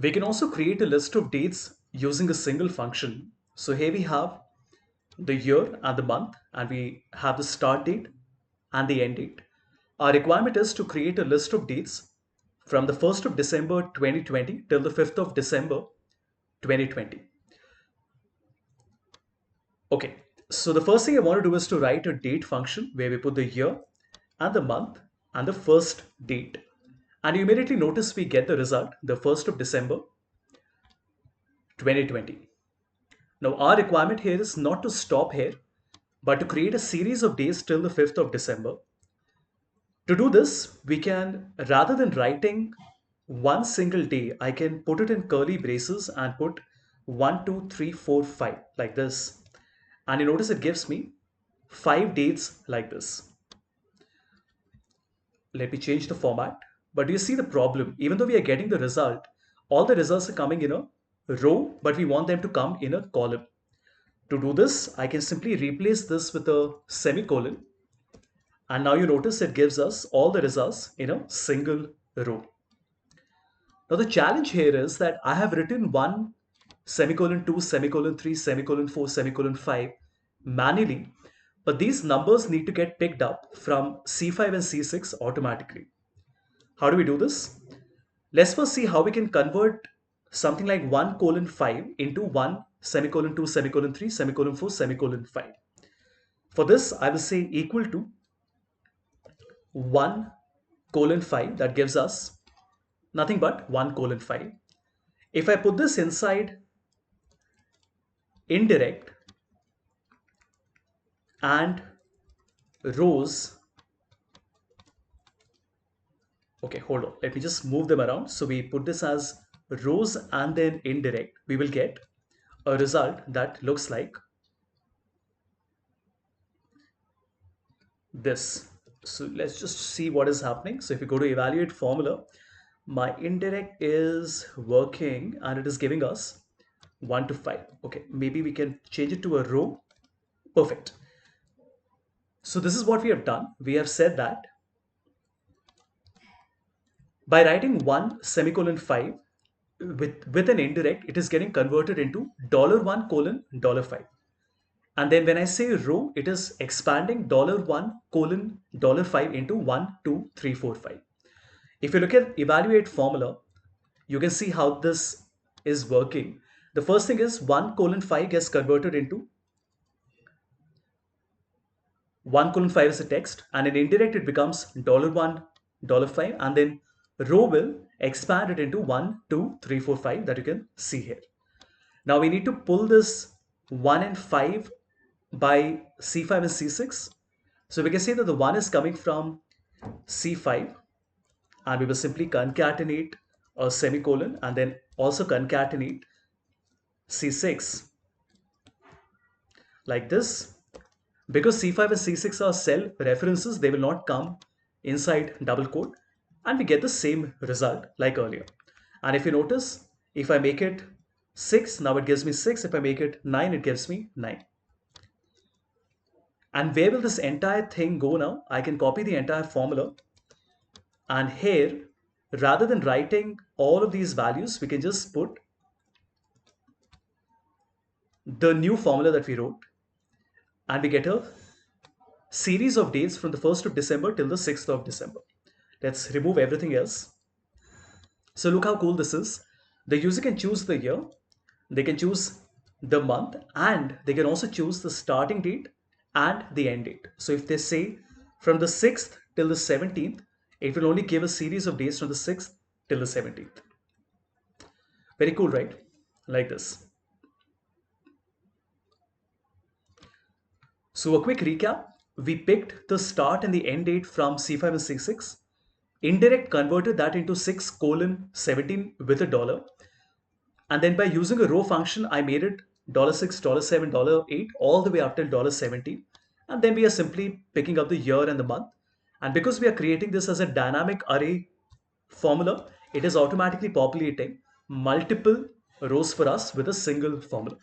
We can also create a list of dates using a single function. So here we have the year and the month, and we have the start date and the end date. Our requirement is to create a list of dates from the 1st of December 2020 till the 5th of December 2020. Okay, so the first thing I want to do is to write a date function where we put the year and the month and the first date. And you immediately notice we get the result, the 1st of December 2020. Now, our requirement here is not to stop here, but to create a series of days till the 5th of December. To do this, we can, rather than writing one single day, I can put it in curly braces and put 1, 2, 3, 4, 5 like this. And you notice it gives me 5 dates like this. Let me change the format. But do you see the problem? Even though we are getting the result, all the results are coming in a row, but we want them to come in a column. To do this, I can simply replace this with a semicolon. And now you notice it gives us all the results in a single row. Now the challenge here is that I have written 1 semicolon 2 semicolon 3 semicolon 4 semicolon 5 manually, but these numbers need to get picked up from C5 and C6 automatically. How do we do this? Let's first see how we can convert something like 1 colon 5 into 1 semicolon 2 semicolon 3 semicolon 4 semicolon 5. For this, I will say equal to 1 colon 5, that gives us nothing but 1 colon 5. If I put this inside indirect and rows, okay, hold on, let me just move them around. So we put this as rows and then indirect, we will get a result that looks like this. So let's just see what is happening. So if you go to evaluate formula, my indirect is working and it is giving us 1 to 5. Okay, maybe we can change it to a row. Perfect. So this is what we have done. We have said that by writing 1 semicolon 5 with an indirect, it is getting converted into $1 colon $5. And then when I say row, it is expanding $1 colon $5 into 1, 2, 3, 4, 5. If you look at evaluate formula, you can see how this is working. The first thing is 1 colon 5 gets converted into 1 colon 5 is a text, and in indirect it becomes $1 $5, and then row will expand it into 1, 2, 3, 4, 5 that you can see here. Now we need to pull this 1 and 5 by C5 and C6. So we can say that the 1 is coming from C5, and we will simply concatenate a semicolon and then also concatenate C6 like this. Because C5 and C6 are cell references, they will not come inside double quote, and we get the same result like earlier. And if you notice, if I make it 6, now it gives me 6. If I make it 9, it gives me 9. And where will this entire thing go now? I can copy the entire formula, and here, rather than writing all of these values, we can just put the new formula that we wrote, and we get a series of dates from the 1st of December till the 6th of December. Let's remove everything else. So look how cool this is. The user can choose the year, they can choose the month, and they can also choose the starting date and the end date. So if they say from the 6th till the 17th, it will only give a series of days from the 6th till the 17th. Very cool, right? Like this. So a quick recap, we picked the start and the end date from C5 and C6. Indirect converted that into 6 colon 17 with a dollar. And then by using a row function, I made it $6, $7, $8, all the way up till $70. And then we are simply picking up the year and the month. And because we are creating this as a dynamic array formula, it is automatically populating multiple rows for us with a single formula.